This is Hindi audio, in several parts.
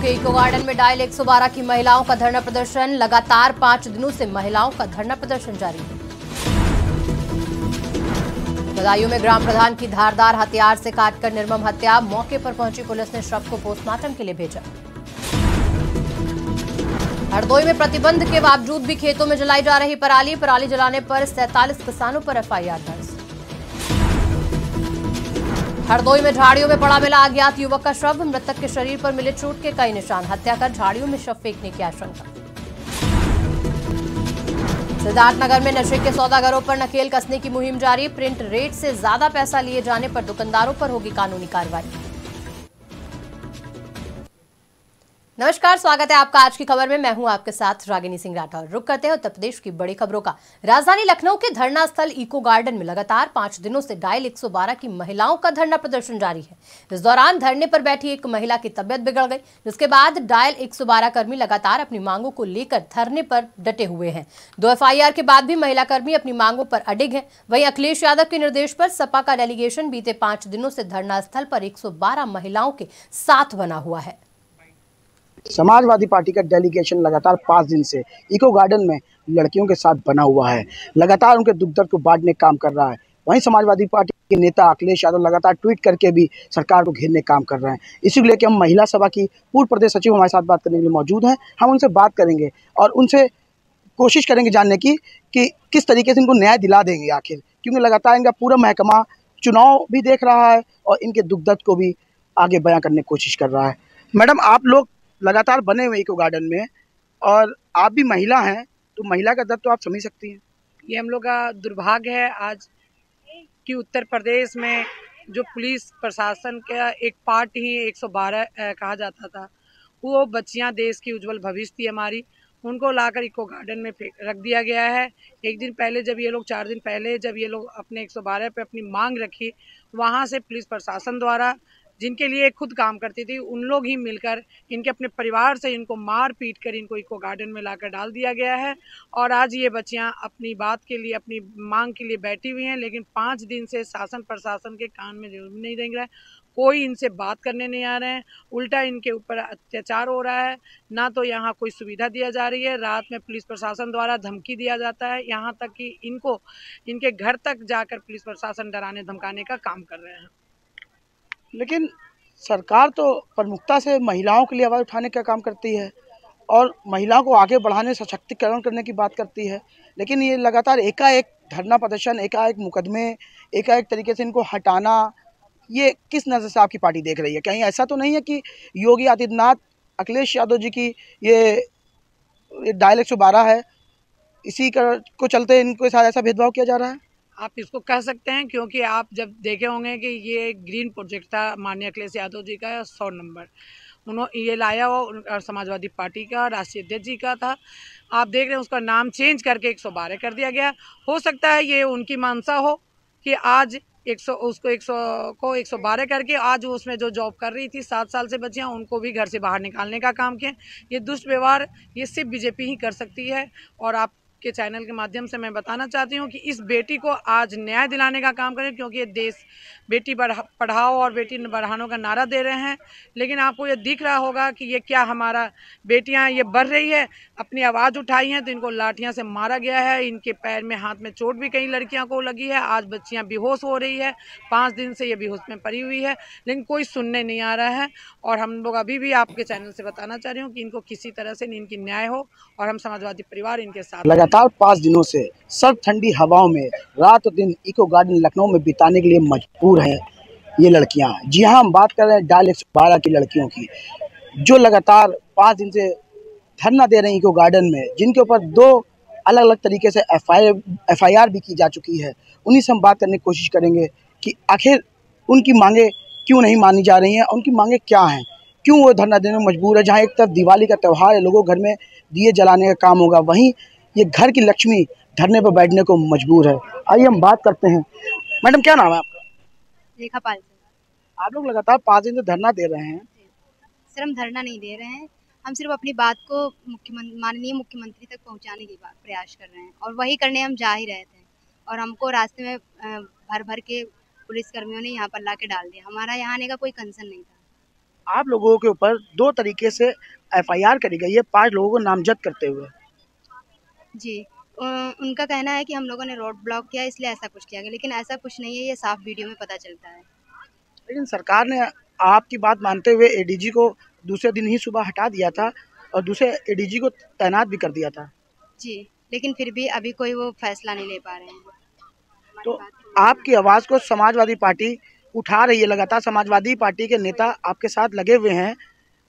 के इको गार्डन में डायल 112 की महिलाओं का धरना प्रदर्शन। लगातार 5 दिनों से महिलाओं का धरना प्रदर्शन जारी है। बदायूं में ग्राम प्रधान की धारदार हथियार से काटकर निर्मम हत्या। मौके पर पहुंची पुलिस ने शव को पोस्टमार्टम के लिए भेजा। हरदोई में प्रतिबंध के बावजूद भी खेतों में जलाई जा रही पराली जलाने पर 47 किसानों पर एफआईआर दर्ज। हरदोई में झाड़ियों में पड़ा मिला अज्ञात युवक का शव। मृतक के शरीर पर मिले चोट के कई निशान। हत्या कर झाड़ियों में शव फेंकने की आशंका। सिद्धार्थनगर में नशे के सौदागरों पर नकेल कसने की मुहिम जारी। प्रिंट रेट से ज्यादा पैसा लिए जाने पर दुकानदारों पर होगी कानूनी कार्रवाई। नमस्कार, स्वागत है आपका आज की खबर में। मैं हूं आपके साथ रागिनी सिंह राठौर। रुक करते हैं उत्तर प्रदेश की बड़ी खबरों का। राजधानी लखनऊ के धरना स्थल इको गार्डन में लगातार 5 दिनों से डायल 112 की महिलाओं का धरना प्रदर्शन जारी है। इस दौरान धरने पर बैठी एक महिला की तबियत बिगड़ गई, जिसके बाद डायल 112 कर्मी लगातार अपनी मांगों को लेकर धरने पर डटे हुए हैं। 2 एफआईआर के बाद भी महिला कर्मी अपनी मांगों पर अडिग है। वहीं अखिलेश यादव के निर्देश पर सपा का डेलीगेशन बीते 5 दिनों से धरना स्थल पर 112 महिलाओं के साथ बना हुआ है। समाजवादी पार्टी का डेलीगेशन लगातार 5 दिन से इको गार्डन में लड़कियों के साथ बना हुआ है। लगातार उनके दुख दर्द को बांटने का काम कर रहा है। वहीं समाजवादी पार्टी के नेता अखिलेश यादव लगातार ट्वीट करके भी सरकार को घेरने का काम कर रहे हैं। इसी को लेकर हम महिला सभा की पूर्व प्रदेश सचिव हमारे साथ बात करने के लिए मौजूद हैं। हम उनसे बात करेंगे और उनसे कोशिश करेंगे जानने की कि किस तरीके से इनको न्याय दिला देंगे आखिर, क्योंकि लगातार इनका पूरा महकमा चुनाव भी देख रहा है और इनके दुख दर्द को भी आगे बयां करने की कोशिश कर रहा है। मैडम, आप लोग लगातार बने हुए इको गार्डन में और आप भी महिला हैं, तो महिला का दर्द तो आप समझ सकती हैं। ये हम लोग का दुर्भाग्य है आज कि उत्तर प्रदेश में जो पुलिस प्रशासन का एक पार्ट ही 112 कहा जाता था, वो बच्चियां देश की उज्जवल भविष्य थी हमारी, उनको लाकर इको गार्डन में रख दिया गया है। एक दिन पहले जब ये लोग 4 दिन पहले जब ये लोग अपने 112 पे अपनी मांग रखी, वहाँ से पुलिस प्रशासन द्वारा जिनके लिए खुद काम करती थी उन लोग ही मिलकर इनके अपने परिवार से इनको मार पीट कर इनको इको गार्डन में लाकर डाल दिया गया है। और आज ये बच्चियां अपनी बात के लिए अपनी मांग के लिए बैठी हुई हैं, लेकिन 5 दिन से शासन प्रशासन के कान में जरूर नहीं देंगे रहा है। कोई इनसे बात करने नहीं आ रहे हैं, उल्टा इनके ऊपर अत्याचार हो रहा है। ना तो यहाँ कोई सुविधा दिया जा रही है, रात में पुलिस प्रशासन द्वारा धमकी दिया जाता है, यहाँ तक कि इनको इनके घर तक जाकर पुलिस प्रशासन डराने धमकाने का काम कर रहे हैं। लेकिन सरकार तो प्रमुखता से महिलाओं के लिए आवाज़ उठाने का काम करती है और महिलाओं को आगे बढ़ाने सशक्तिकरण करने की बात करती है, लेकिन ये लगातार एकाएक धरना प्रदर्शन, एकाएक मुकदमे, एकाएक तरीके से इनको हटाना, ये किस नज़र से आपकी पार्टी देख रही है? कहीं ऐसा तो नहीं है कि योगी आदित्यनाथ, अखिलेश यादव जी की ये डायल 112 है, इसी को चलते इनके साथ ऐसा भेदभाव किया जा रहा है? आप इसको कह सकते हैं, क्योंकि आप जब देखे होंगे कि ये ग्रीन प्रोजेक्ट था माननीय अखिलेश यादव जी का 100 नंबर उन्होंने ये लाया और समाजवादी पार्टी का राष्ट्रीय अध्यक्ष जी का था। आप देख रहे हैं उसका नाम चेंज करके 112 कर दिया गया। हो सकता है ये उनकी मानसा हो कि आज 112 करके आज उसमें जो जॉब कर रही थी 7 साल से बच्चियां, उनको भी घर से बाहर निकालने का काम किया। ये दुष्ट व्यवहार ये सिर्फ बीजेपी ही कर सकती है। और आप के चैनल के माध्यम से मैं बताना चाहती हूँ कि इस बेटी को आज न्याय दिलाने का काम करें, क्योंकि ये देश बेटी पढ़ाओ और बेटी बढ़ाओ का नारा दे रहे हैं। लेकिन आपको ये दिख रहा होगा कि ये क्या हमारा बेटियां ये बढ़ रही है, अपनी आवाज़ उठाई है तो इनको लाठियां से मारा गया है। इनके पैर में हाथ में चोट भी कई लड़कियों को लगी है। आज बच्चियां बेहोश हो रही है, 5 दिन से ये बेहोश में पड़ी हुई है, लेकिन कोई सुनने नहीं आ रहा है। और हम लोग अभी भी आपके चैनल से बताना चाह रही हूँ कि इनको किसी तरह से इनकी न्याय हो और हम समाजवादी परिवार इनके साथ। लगातार 5 दिनों से सर्द ठंडी हवाओं में रात दिन इको गार्डन लखनऊ में बिताने के लिए मजबूर हैं ये लड़कियां। जी हाँ, हम बात कर रहे हैं डायल 112 की लड़कियों की, जो लगातार 5 दिन से धरना दे रही हैं इको गार्डन में, जिनके ऊपर 2 अलग अलग तरीके से एफआईआर भी की जा चुकी है। उन्हीं से हम बात करने की कोशिश करेंगे कि आखिर उनकी मांगे क्यों नहीं मानी जा रही हैं, उनकी मांगे क्या हैं, क्यों वो धरना देने में मजबूर है। जहाँ एक तरफ दिवाली का त्यौहार है, लोगों घर में दिए जलाने का काम होगा, वहीं ये घर की लक्ष्मी धरने पर बैठने को मजबूर है। आइए हम बात करते हैं। मैडम, क्या नाम है आपका? रेखा पाल। आप लोग लगातार 5 दिन से धरना दे रहे हैं। सर, हम धरना नहीं दे रहे हैं, हम सिर्फ अपनी बात को माननीय मुख्यमंत्री तक पहुंचाने की प्रयास कर रहे हैं और वही करने हम जा ही रहे थे। और हमको रास्ते में भर भर के पुलिस कर्मियों ने यहाँ पर ला के डाल दिया। हमारा यहाँ आने का कोई कंसर्न नहीं था। आप लोगों के ऊपर 2 तरीके से एफआईआर करी गई है 5 लोगों को नामजद करते हुए। जी। उनका कहना है कि हम लोगों ने रोड ब्लॉक किया इसलिए ऐसा कुछ किया गया, लेकिन ऐसा कुछ नहीं है, ये साफ वीडियो में पता चलता है। लेकिन सरकार ने आपकी बात मानते हुए एडीजी को दूसरे दिन ही सुबह हटा दिया था और दूसरे एडीजी को तैनात भी कर दिया था। जी, लेकिन फिर भी अभी कोई वो फैसला नहीं ले पा रहे हैं। तो आपकी आवाज़ को समाजवादी पार्टी उठा रही है, लगातार समाजवादी पार्टी के नेता आपके साथ लगे हुए हैं।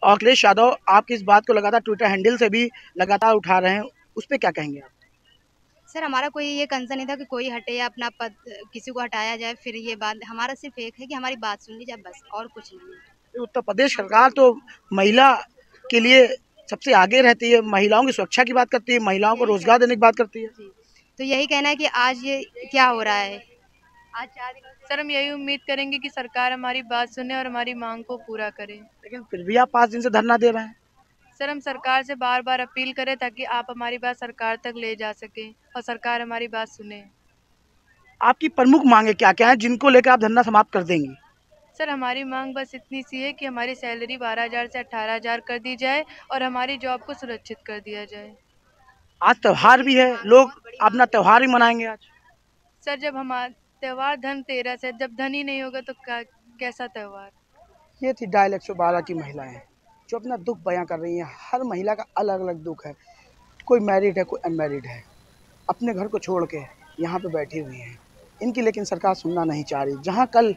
अखिलेश यादव आपकी इस बात को लगातार ट्विटर हैंडल से भी लगातार उठा रहे हैं, उस पर क्या कहेंगे आप? सर, हमारा कोई ये कंसर्न नहीं था कि कोई हटे या अपना पद किसी को हटाया जाए, फिर ये बात हमारा सिर्फ एक है कि हमारी बात सुन ली जाए, बस, और कुछ नहीं है। उत्तर प्रदेश सरकार तो महिला के लिए सबसे आगे रहती है, महिलाओं की सुरक्षा की बात करती है, महिलाओं को रोजगार देने की बात करती है। तो यही कहना है कि आज ये क्या हो रहा है। आज 4 दिनों से सर, हम यही उम्मीद करेंगे कि सरकार हमारी बात सुने और हमारी मांग को पूरा करे। लेकिन फिर भी आप 5 दिन से धरना दे रहे हैं। सर, हम सरकार से बार बार अपील करें ताकि आप हमारी बात सरकार तक ले जा सकें और सरकार हमारी बात सुने। आपकी प्रमुख मांगे क्या क्या है जिनको लेकर आप धरना समाप्त कर देंगी? सर, हमारी मांग बस इतनी सी है कि हमारी सैलरी 12,000 से 18,000 कर दी जाए और हमारी जॉब को सुरक्षित कर दिया जाए। आज त्योहार भी है, लोग अपना त्योहार ही मनाएंगे आज। सर, जब हमारा त्योहार धनतेरस है, जब धन ही नहीं होगा तो कैसा त्योहार। ये थी डायल 112 की महिलाएं जो अपना दुख बयां कर रही हैं। हर महिला का अलग अलग दुख है, कोई मैरिड है, कोई अनमैरिड है, अपने घर को छोड़ के यहाँ पे बैठी हुई हैं। इनकी लेकिन सरकार सुनना नहीं चाह रही। जहाँ कल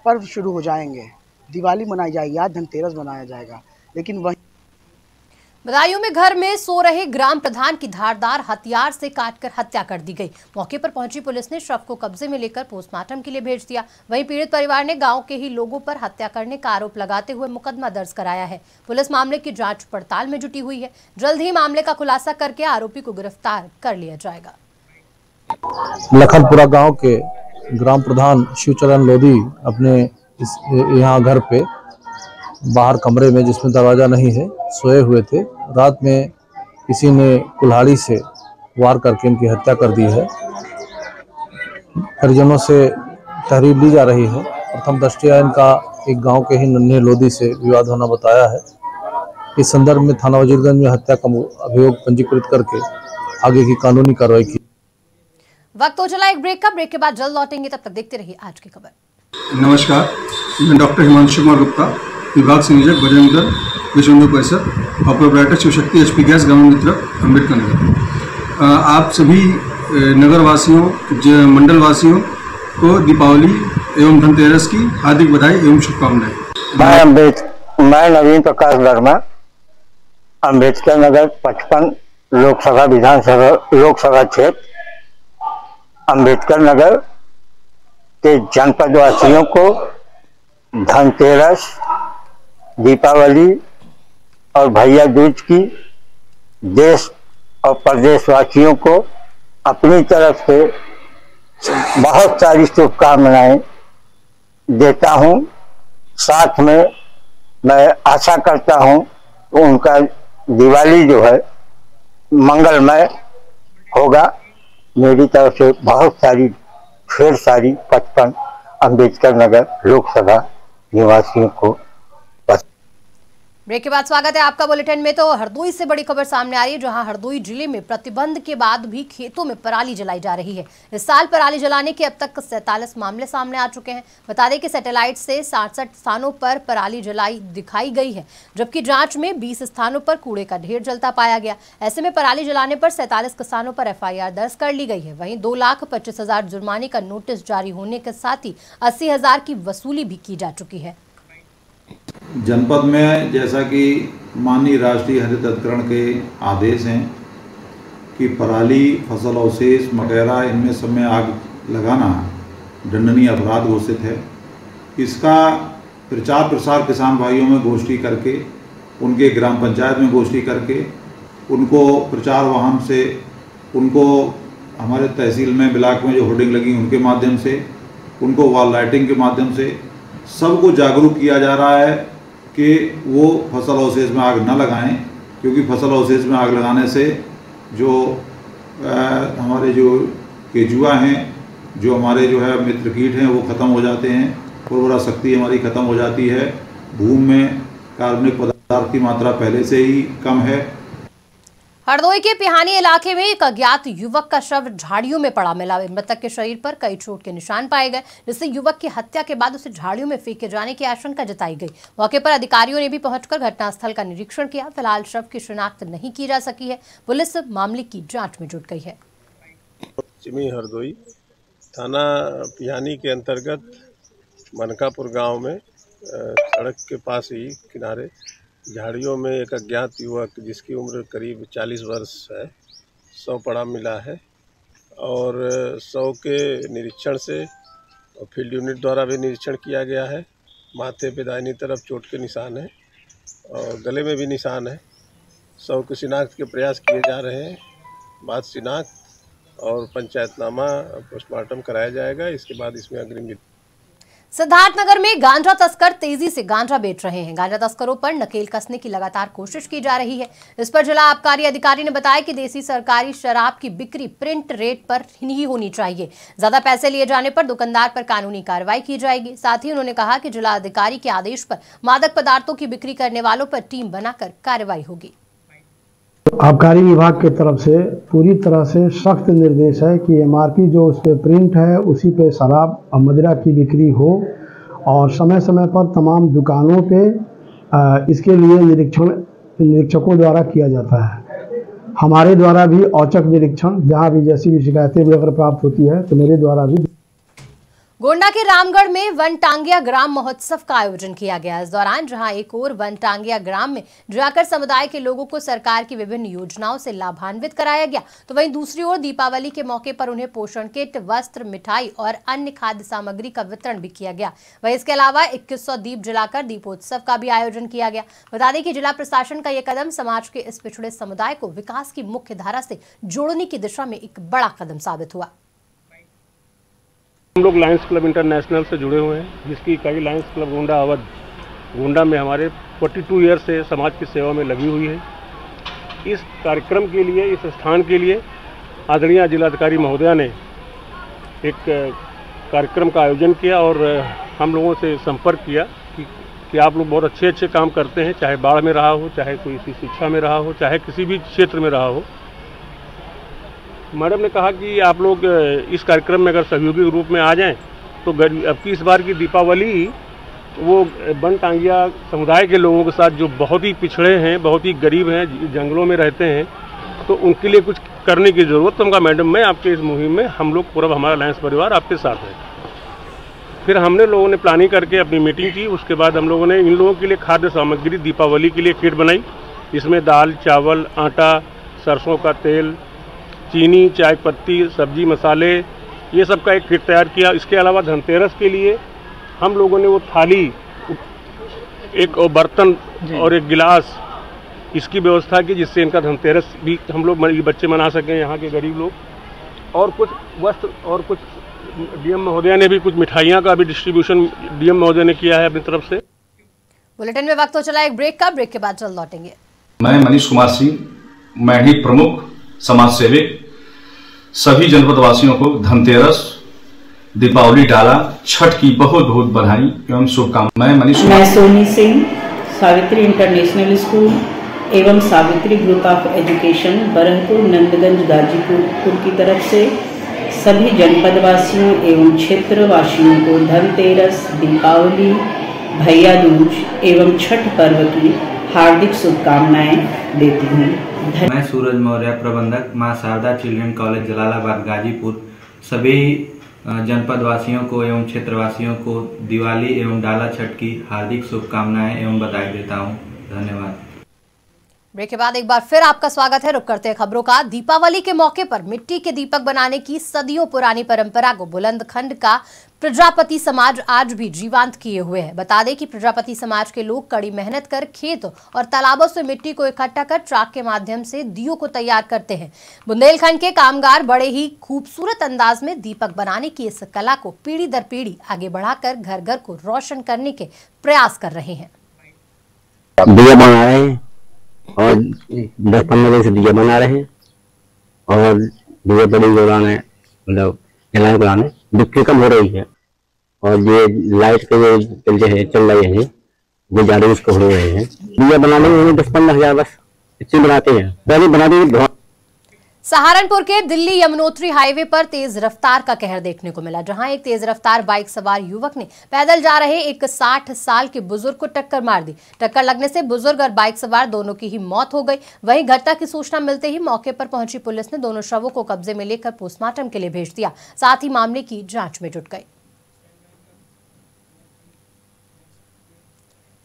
पर्व शुरू हो जाएंगे, दिवाली मनाई जाएगी, आज धनतेरस मनाया जाएगा, लेकिन वहीं बदायूं में घर में सो रहे ग्राम प्रधान की धारदार हथियार से काटकर हत्या कर दी गई। मौके पर पहुंची पुलिस ने शव को कब्जे में लेकर पोस्टमार्टम के लिए भेज दिया। वहीं पीड़ित परिवार ने गांव के ही लोगों पर हत्या करने का आरोप लगाते हुए मुकदमा दर्ज कराया है। पुलिस मामले की जांच पड़ताल में जुटी हुई है। जल्द ही मामले का खुलासा करके आरोपी को गिरफ्तार कर लिया जाएगा। लखनपुरा गाँव के ग्राम प्रधान शिवचरण लोधी अपने यहाँ घर पे बाहर कमरे में, जिसमें दरवाजा नहीं है, सोए हुए थे। रात में किसी ने कुल्हाड़ी से वार करके इनकी हत्या कर दी है। परिजनों से तहरीर ली जा रही है। प्रथम दृष्टया इनका एक गांव के ही नन्हे लोधी से विवाद होना बताया है। इस संदर्भ में थाना वजीरगंज में हत्या का अभियोग पंजीकृत करके आगे की कानूनी कार्रवाई की। वक्त हो चला एक ब्रेक का। ब्रेक के बाद जल्द लौटेंगे, तब तक देखते रहिए आज की खबर। नमस्कार, मैं डॉक्टर हिमांशु कुमार गुप्ता, विभाग संयोजक बजरंग दल विश्व हिंदू परिषद और प्रोपराइटर शिवशक्ति एचपी गैस ग्रामीण मित्र अम्बेडकर नगर। आप सभी नगर वासियों, मंडल वासियों को दीपावली एवं धनतेरस की हार्दिक बधाई एवं शुभकामनाएं। मैं नवीन प्रकाश वर्मा, अम्बेडकर नगर 55 लोकसभा विधानसभा लोकसभा क्षेत्र अम्बेडकर नगर के जनपद वासियों को धनतेरस, दीपावली और भैया दूज की देश और प्रदेशवासियों को अपनी तरफ से बहुत सारी शुभकामनाएं देता हूं। साथ में मैं आशा करता हूं कि उनका दिवाली जो है मंगलमय होगा। मेरी तरफ से बहुत सारी ढेर सारी 55 अम्बेडकर नगर लोकसभा निवासियों को। ब्रेक के बाद स्वागत है आपका बुलेटिन में। तो हरदोई से बड़ी खबर सामने आ रही है, जहां हरदोई जिले में प्रतिबंध के बाद भी खेतों में पराली जलाई जा रही है। इस साल पराली जलाने के अब तक 47 मामले सामने आ चुके हैं। बता दें कि सैटेलाइट से 67 स्थानों पर पराली जलाई दिखाई गई है, जबकि जांच में 20 स्थानों पर कूड़े का ढेर जलता पाया गया। ऐसे में पराली जलाने पर 47 किसानों पर FIR दर्ज कर ली गई है। वहीं 2,25,000 जुर्माने का नोटिस जारी होने के साथ ही 80,000 की वसूली भी की जा चुकी है। जनपद में जैसा कि माननीय राष्ट्रीय हरित अधिकरण के आदेश हैं कि पराली, फसल अवशेष, मकैरा, इनमें सब में आग लगाना दंडनीय अपराध घोषित है। इसका प्रचार प्रसार किसान भाइयों में गोष्ठी करके, उनके ग्राम पंचायत में गोष्ठी करके, उनको प्रचार वाहन से, उनको हमारे तहसील में, ब्लॉक में जो होर्डिंग लगी उनके माध्यम से, उनको वॉल लाइटिंग के माध्यम से सबको जागरूक किया जा रहा है कि वो फसल अवशेष में आग न लगाएं, क्योंकि फसल अवशेष में आग लगाने से जो हमारे जो केंचुआ हैं, जो हमारे जो है मित्र कीट हैं, वो ख़त्म हो जाते हैं, उर्वरा शक्ति हमारी ख़त्म हो जाती है। भूमि में कार्बनिक पदार्थ की मात्रा पहले से ही कम है। हरदोई के पिहानी इलाके में एक अज्ञात युवक का शव झाड़ियों में पड़ा मिला। मृतक के शरीर पर कई चोट के निशान पाए गए, जिससे युवक की हत्या के बाद उसे झाड़ियों में फेंके जाने की आशंका जताई गई। मौके पर अधिकारियों ने भी पहुंचकर घटनास्थल का निरीक्षण किया। फिलहाल शव की शिनाख्त नहीं की जा सकी है। पुलिस मामले की जांच में जुट गई है। पश्चिमी हरदोई थाना पिहानी के अंतर्गत मनकापुर गांव में सड़क के पास ही किनारे झाड़ियों में एक अज्ञात युवक जिसकी उम्र करीब 40 वर्ष है, शव पड़ा मिला है। और शव के निरीक्षण से फील्ड यूनिट द्वारा भी निरीक्षण किया गया है। माथे पे दाहिनी तरफ चोट के निशान है और गले में भी निशान है। शव की शिनाख्त के प्रयास किए जा रहे हैं। बाद शिनाख्त और पंचायतनामा पोस्टमार्टम कराया जाएगा। इसके बाद इसमें अग्रिम। सिद्धार्थनगर में गांजा तस्कर तेजी से गांजा बेच रहे हैं। गांजा तस्करों पर नकेल कसने की लगातार कोशिश की जा रही है। इस पर जिला आबकारी अधिकारी ने बताया कि देसी सरकारी शराब की बिक्री प्रिंट रेट पर ही होनी चाहिए। ज्यादा पैसे लिए जाने पर दुकानदार पर कानूनी कार्रवाई की जाएगी। साथ ही उन्होंने कहा कि जिला अधिकारी के आदेश पर मादक पदार्थों की बिक्री करने वालों पर टीम बनाकर कार्रवाई होगी। आबकारी विभाग की तरफ से पूरी तरह से सख्त निर्देश है कि एमआरपी जो उस पर प्रिंट है उसी पे शराब और मदिरा की बिक्री हो और समय समय पर तमाम दुकानों पे इसके लिए निरीक्षकों द्वारा किया जाता है। हमारे द्वारा भी औचक निरीक्षण जहां भी जैसी भी शिकायतें भी अगर प्राप्त होती है तो मेरे द्वारा भी। गोंडा के रामगढ़ में वनटांगिया ग्राम महोत्सव का आयोजन किया गया। इस दौरान जहां एक और वनटांगिया ग्राम में जाकर समुदाय के लोगों को सरकार की विभिन्न योजनाओं से लाभान्वित कराया गया, तो वहीं दूसरी ओर दीपावली के मौके पर उन्हें पोषण किट, वस्त्र, मिठाई और अन्य खाद्य सामग्री का वितरण भी किया गया। वहीं इसके अलावा 2100 दीप जलाकर दीपोत्सव का भी आयोजन किया गया। बता दें कि जिला प्रशासन का यह कदम समाज के इस पिछड़े समुदाय को विकास की मुख्य धारा से जोड़ने की दिशा में एक बड़ा कदम साबित हुआ। हम लोग लायंस क्लब इंटरनेशनल से जुड़े हुए हैं, जिसकी इकाई लायंस क्लब गोंडा अवध गोंडा में हमारे 42 ईयर से समाज की सेवा में लगी हुई है। इस कार्यक्रम के लिए, इस स्थान के लिए आदरणीय जिलाधिकारी महोदया ने एक कार्यक्रम का आयोजन किया और हम लोगों से संपर्क किया कि आप लोग बहुत अच्छे अच्छे काम करते हैं, चाहे बाढ़ में रहा हो, चाहे कोई शिक्षा में रहा हो, चाहे किसी भी क्षेत्र में रहा हो। मैडम ने कहा कि आप लोग इस कार्यक्रम में अगर सहयोगी के रूप में आ जाएं तो अब की इस बार की दीपावली वो वनटांगिया समुदाय के लोगों के साथ जो बहुत ही पिछड़े हैं, बहुत ही गरीब हैं, जंगलों में रहते हैं, तो उनके लिए कुछ करने की ज़रूरत। तो उनका मैडम मैं आपके इस मुहिम में हम लोग पूरा हमारा लायंस परिवार आपके साथ है। फिर हमने लोगों ने प्लानिंग करके अपनी मीटिंग की। उसके बाद हम लोगों ने इन लोगों के लिए खाद्य सामग्री दीपावली के लिए किट बनाई। इसमें दाल, चावल, आटा, सरसों का तेल, चीनी, चाय पत्ती, सब्जी, मसाले, ये सब का एक किट तैयार किया। इसके अलावा धनतेरस के लिए हम लोगों ने वो थाली, एक बर्तन और एक गिलास, इसकी व्यवस्था की, जिससे इनका धनतेरस भी हम लोग बच्चे मना सकें, यहाँ के गरीब लोग। और कुछ वस्त्र और कुछ डीएम महोदया ने भी कुछ मिठाइयाँ का भी डिस्ट्रीब्यूशन डीएम महोदया ने किया है अपनी तरफ से। बुलेटिन में वक्त हो चला एक ब्रेक का। ब्रेक के बाद जल्द लौटेंगे। मैं मनीष कुमार सिंह, मैढ़ी प्रमुख समाज सेवक, सभी जनपद वासियों को धनतेरस, दीपावली, डाला, छठ की बहुत बहुत बधाई एवं शुभकामनाएं। मैं सोनी सिंह, सावित्री इंटरनेशनल स्कूल एवं Savitri group of education Barahpur, Nandganj, Ghazipur की तरफ से सभी जनपद वासियों एवं क्षेत्र वासियों को धनतेरस, दीपावली, भैया दूज एवं छठ पर्व की हार्दिक शुभकामनाएं देती हूँ। मैं सूरज मौर्य, प्रबंधक, मां शारदा चिल्ड्रन कॉलेज जलालाबाद, गाजीपुर, सभी जनपद वासियों को एवं क्षेत्रवासियों को दिवाली एवं डाला छठ की हार्दिक शुभकामनाएं एवं बधाई देता हूं। धन्यवाद। ब्रेक के बाद एक बार फिर आपका स्वागत है। रुक करते हैं खबरों का। दीपावली के मौके पर मिट्टी के दीपक बनाने की सदियों पुरानी परंपरा को बुलंदखंड का प्रजापति समाज आज भी जीवंत किए हुए है। बता दें कि प्रजापति समाज के लोग कड़ी मेहनत कर खेत और तालाबों से मिट्टी को इकट्ठा कर चाक के माध्यम से दियों को तैयार करते हैं। बुंदेलखंड के कामगार बड़े ही खूबसूरत अंदाज में दीपक बनाने की इस कला को पीढ़ी दर पीढ़ी आगे बढ़ाकर घर घर को रोशन करने के प्रयास कर रहे हैं। दिया बना रहे हैं और 10-15 दिन से दिया बना रहे हैं और दिए बड़ी बनाने, मतलब जलाने बनाने बिक्री कम हो रही है और ये लाइट के जो चल रहे हैं जो झाड़ू उसको उड़ रहे हैं। दिया बनाने में 10-15 हजार बस इतने बनाते हैं, पहले बनाते थे बहुत। सहारनपुर के दिल्ली यमुनोत्री हाईवे पर तेज रफ्तार का कहर देखने को मिला, जहां एक तेज रफ्तार बाइक सवार युवक ने पैदल जा रहे एक 60 साल के बुजुर्ग को टक्कर मार दी। टक्कर लगने से बुजुर्ग और बाइक सवार दोनों की ही मौत हो गई। वहीं घटना की सूचना मिलते ही मौके पर पहुंची पुलिस ने दोनों शवों को कब्जे में लेकर पोस्टमार्टम के लिए भेज दिया, साथ ही मामले की जांच में जुट गई।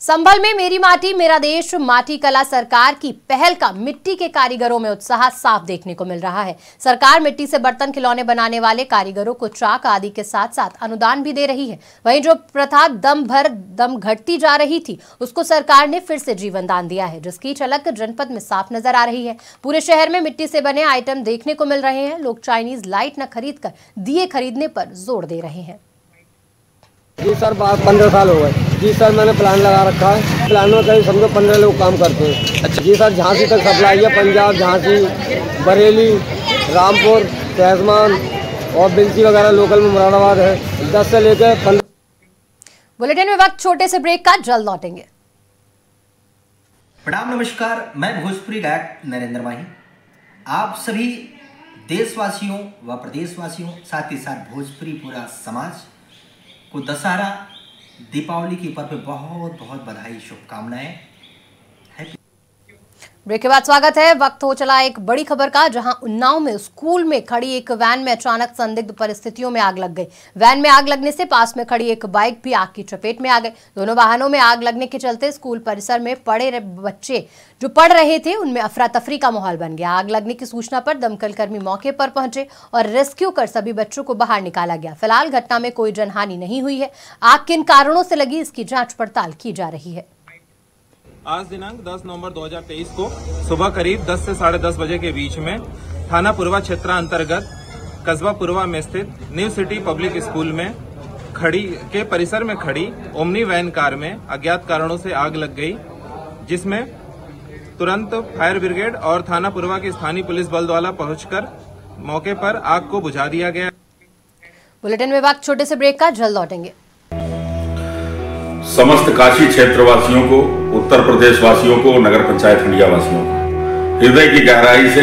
संभल में मेरी माटी मेरा देश माटी कला सरकार की पहल का मिट्टी के कारीगरों में उत्साह साफ देखने को मिल रहा है। सरकार मिट्टी से बर्तन खिलौने बनाने वाले कारीगरों को चाक आदि के साथ साथ अनुदान भी दे रही है। वहीं जो प्रथा दम भर दम घटती जा रही थी, उसको सरकार ने फिर से जीवन दान दिया है, जिसकी झलक जनपद में साफ नजर आ रही है। पूरे शहर में मिट्टी से बने आइटम देखने को मिल रहे हैं। लोग चाइनीज लाइट न खरीद कर दिए खरीदने पर जोर दे रहे हैं। जी सर, 15 साल हो गए। जी सर, मैंने प्लान लगा रखा है। प्लान में करीब समझो 15 लोग काम करते हैं। अच्छा जी सर, झांसी तक सप्लाई है। पंजाब, झांसी, बरेली, रामपुर, सहसमान और बिलसी वगैरह लोकल में मुरादाबाद है। 10 से लेकर 15। बुलेटिन में वक्त छोटे से ब्रेक का, जल्द लौटेंगे। प्रणाम, नमस्कार, मैं भोजपुरी गायक नरेंद्र माही। आप सभी देशवासियों व प्रदेशवासियों, साथ ही साथ भोजपुरी पूरा समाज को दशहरा दीपावली के पर्व में बहुत बहुत बधाई, शुभकामनाएं। ब्रेक के बाद स्वागत है। वक्त हो चला एक बड़ी खबर का, जहां उन्नाव में स्कूल में खड़ी एक वैन में अचानक संदिग्ध परिस्थितियों में आग लग गई। वैन में आग लगने से पास में खड़ी एक बाइक भी आग की चपेट में आ गई। दोनों वाहनों में आग लगने के चलते स्कूल परिसर में पड़े बच्चे जो पढ़ रहे थे उनमें अफरा तफरी का माहौल बन गया। आग लगने की सूचना पर दमकल कर्मी मौके पर पहुंचे और रेस्क्यू कर सभी बच्चों को बाहर निकाला गया। फिलहाल घटना में कोई जनहानि नहीं हुई है। आग किन कारणों से लगी, इसकी जांच पड़ताल की जा रही है। आज दिनांक 10 नवंबर 2023 को सुबह करीब 10 से 10:30 बजे के बीच में थाना पूर्वा क्षेत्र अंतर्गत कस्बा पूर्वा में स्थित न्यू सिटी पब्लिक स्कूल में के परिसर में खड़ी ओमनी वैन कार में अज्ञात कारणों से आग लग गई, जिसमें तुरंत फायर ब्रिगेड और थाना पूर्वा की स्थानीय पुलिस बल द्वारा पहुंचकर मौके पर आग को बुझा दिया गया। बुलेटिन में वक्त छोटे से ब्रेक का, जल्द लौटेंगे। समस्त काशी क्षेत्रवासियों को, उत्तर प्रदेश वासियों को, नगर पंचायत हंडिया वासियों को हृदय की गहराई से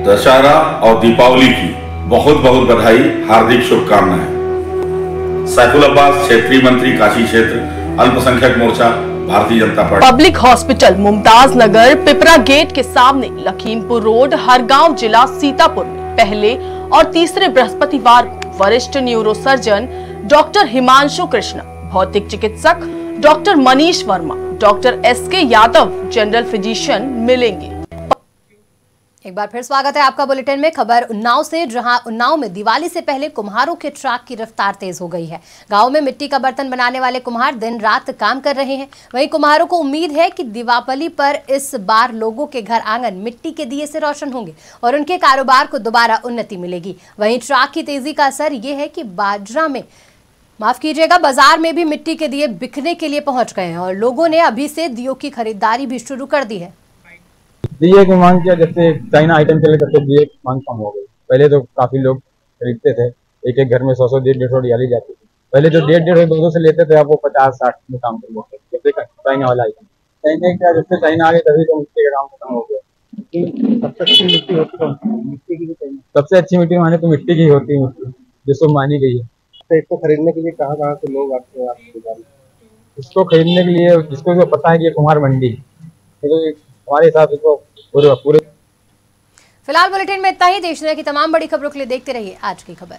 दशहरा और दीपावली की बहुत बहुत बधाई, हार्दिक शुभकामनाएं। सैफुल अब्बास, क्षेत्रीय मंत्री काशी क्षेत्र, अल्पसंख्यक मोर्चा, Bharatiya Janata party. Public hospital Mumtaz नगर, पिपरा गेट के सामने, लखीमपुर रोड, हरगांव, जिला सीतापुर में पहले और तीसरे बृहस्पतिवार को वरिष्ठ न्यूरोसर्जन डॉक्टर हिमांशु कृष्णा, भौतिक चिकित्सक doctor Manish Verma, doctor SK Yadav, general physician मिलेंगे। एक बार फिर स्वागत है आपका बुलेटिन में। खबर उन्नाव से, जहां उन्नाव में दिवाली से पहले कुम्हारों के ट्रक की रफ्तार तेज हो गई है। गांव में मिट्टी का बर्तन बनाने वाले कुम्हार दिन रात काम कर रहे हैं। वहीं कुम्हारों को उम्मीद है कि दीपावली पर इस बार लोगों के घर आंगन मिट्टी के दिए से रोशन होंगे और उनके कारोबार को दोबारा उन्नति मिलेगी। वहीं ट्रक की तेजी का असर ये है कि बाजार में भी मिट्टी के दिए बिकने के लिए पहुंच गए हैं और लोगों ने अभी से दियों की खरीदारी भी शुरू कर दी है। दिए की मांग किया, जब से चाइना आइटम चले तब से दिए की मांग कम हो गई। पहले तो काफी लोग खरीदते थे, एक एक घर में 100 150 डियाली जाती थी। पहले जो 150 200 से लेते थे, अब वो 50-60 में काम कर लेते। जैसे चाइना वाला आइटम, जब से चाइना आ गए तभी तो मिट्टी का काम खत्म हो गया। सबसे अच्छी मिट्टी होती है मिट्टी की, सबसे अच्छी मिट्टी माने तो मिट्टी की होती है, जिसको मानी गई है। तो इसको खरीदने के लिए कहाँ से लोग आते हैं आपकी दुकान? इसको खरीदने के लिए जिसको पता है कि ये कुम्हार मंडी, तो हमारे हिसाब से तो पूरे। फिलहाल बुलेटिन में इतना ही। देश दुनिया की तमाम बड़ी खबरों के लिए देखते रहिए आज की खबर।